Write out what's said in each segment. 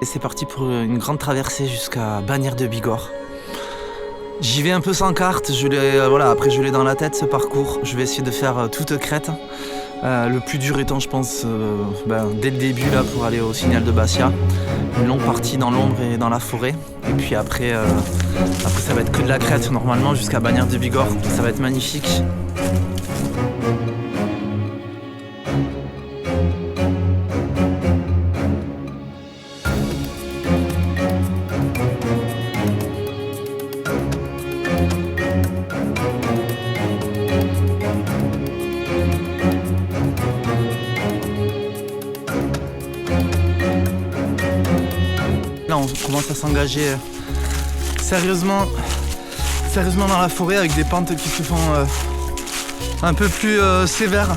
Et c'est parti pour une grande traversée jusqu'à Bagnères de Bigorre. J'y vais un peu sans carte, après je l'ai dans la tête ce parcours. Je vais essayer de faire toute crête. Le plus dur étant, je pense, dès le début là, pour aller au signal de Bastia. Une longue partie dans l'ombre et dans la forêt. Et puis après ça va être que de la crête normalement jusqu'à Bagnères de Bigorre. Ça va être magnifique. Là, on commence à s'engager sérieusement dans la forêt avec des pentes qui se font un peu plus sévères.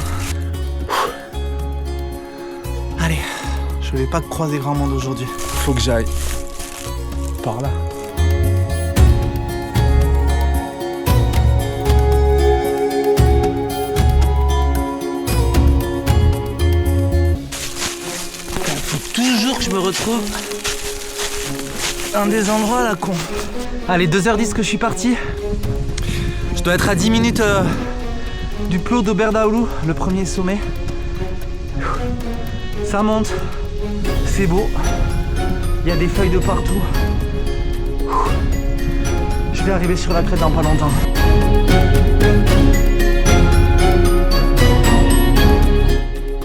Allez, je vais pas croiser grand monde aujourd'hui. Faut que j'aille par là. Faut toujours que je me retrouve un des endroits là con. Allez, 2h10 que je suis parti. Je dois être à 10 minutes du Plot d'Oberdaulu, le premier sommet. Ça monte, c'est beau. Il y a des feuilles de partout. Je vais arriver sur la crête dans pas longtemps.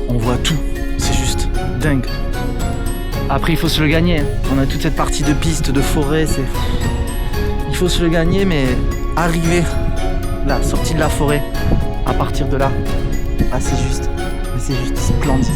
On voit tout, c'est juste dingue. Après, il faut se le gagner. On a toute cette partie de piste, de forêt. Il faut se le gagner, mais arriver là, sortie de la forêt, à partir de là, c'est juste splendide.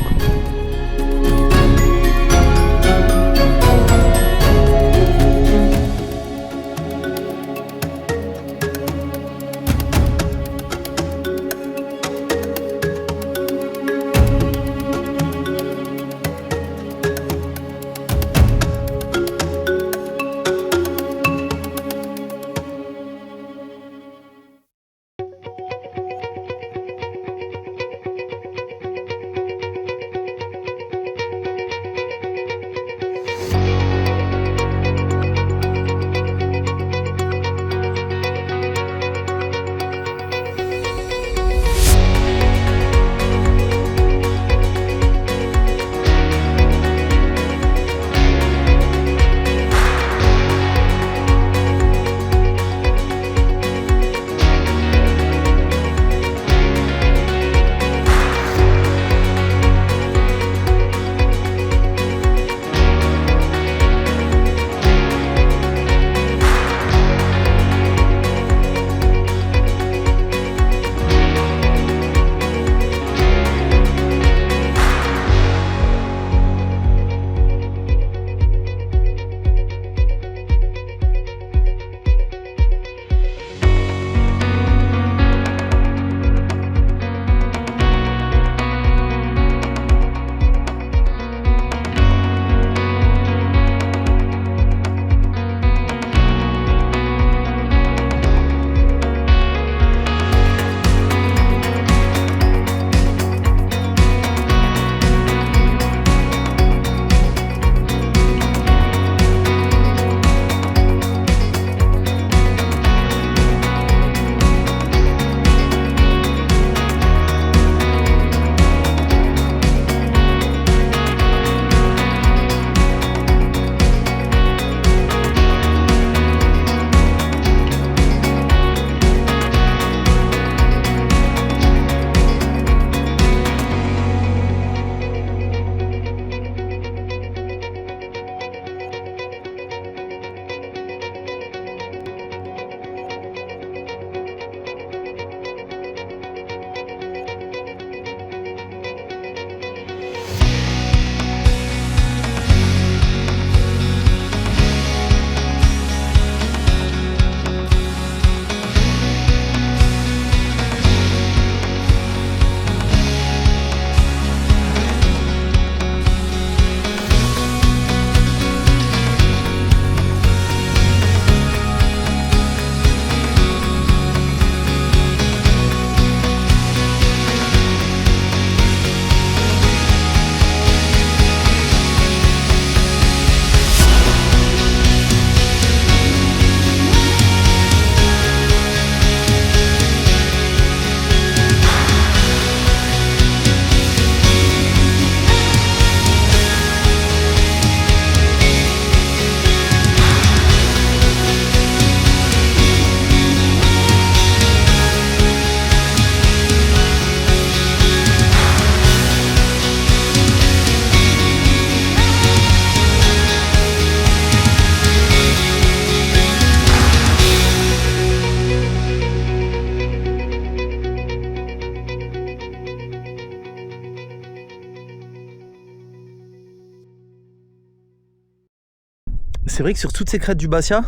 c'est vrai que sur toutes ces crêtes du Bastia,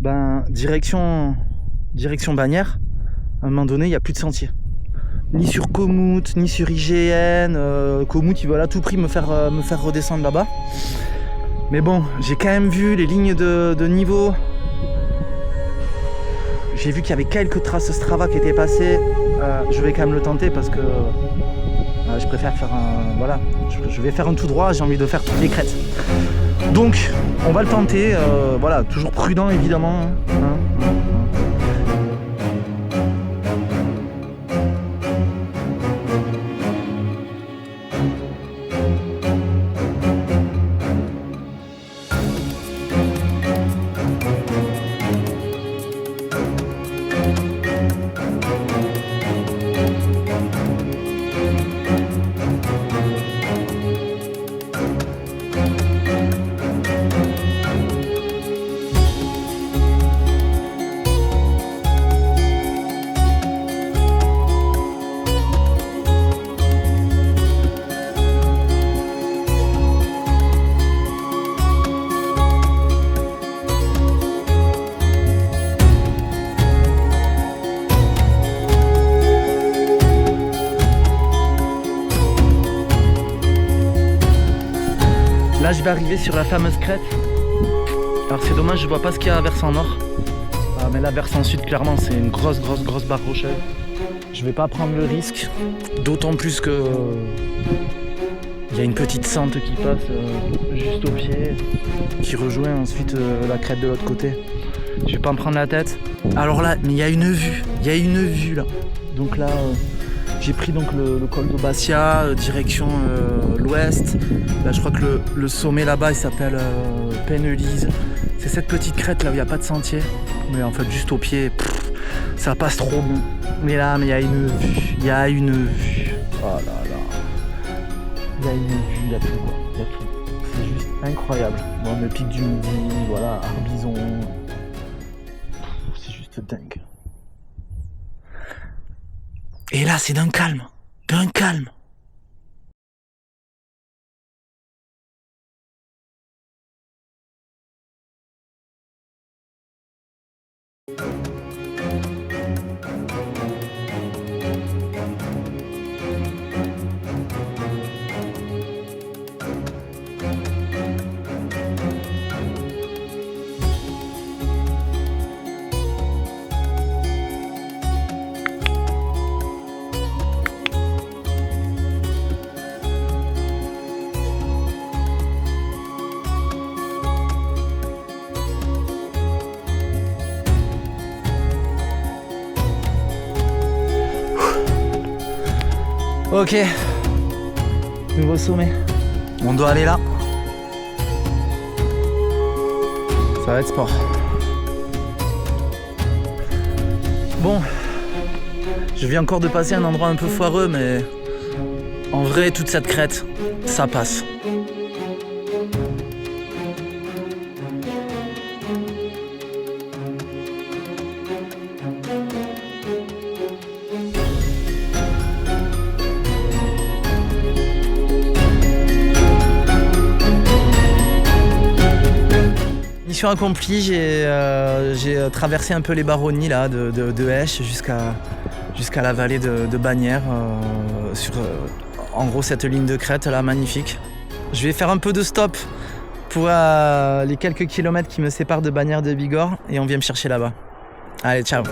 ben, direction Bagnères, à un moment donné, il n'y a plus de sentier. Ni sur Komout, ni sur IGN. Komout, ils veulent à tout prix me faire redescendre là-bas. Mais bon, j'ai quand même vu les lignes de niveau. J'ai vu qu'il y avait quelques traces Strava qui étaient passées. Je vais quand même le tenter parce que je préfère faire un... Voilà, je vais faire un tout droit, j'ai envie de faire toutes les crêtes. Donc, on va le tenter. Voilà, toujours prudent évidemment. Hein. Là je vais arriver sur la fameuse crête. Alors c'est dommage, je vois pas ce qu'il y a à versant nord. Mais là versant sud clairement c'est une grosse barre rocheuse. Je vais pas prendre le risque. D'autant plus que il y a une petite sente qui passe juste au pied, qui rejoint ensuite la crête de l'autre côté. Je vais pas me prendre la tête. Alors là, mais il y a une vue là. Donc là j'ai pris donc le col de Bastia, direction l'ouest. Là je crois que le sommet là-bas il s'appelle Pennelise. C'est cette petite crête là où il n'y a pas de sentier. Mais en fait juste au pied, ça passe trop bon. Mais là, il y a une vue. Oh là là. Il y a une vue, il y a tout quoi. Il y a tout. C'est juste incroyable. Bon, le pic du Midi, voilà, Arbizon. C'est juste dingue. Et là, c'est d'un calme. Ok, nouveau sommet. On doit aller là. Ça va être sport. Bon, je viens encore de passer un endroit un peu foireux, mais en vrai, toute cette crête, ça passe. Mission accomplie, j'ai traversé un peu les baronnies là, de Esch jusqu'à la vallée de Bagnères, sur en gros cette ligne de crête là, magnifique. Je vais faire un peu de stop pour les quelques kilomètres qui me séparent de Bagnères de Bigorre et on vient me chercher là-bas. Allez, ciao!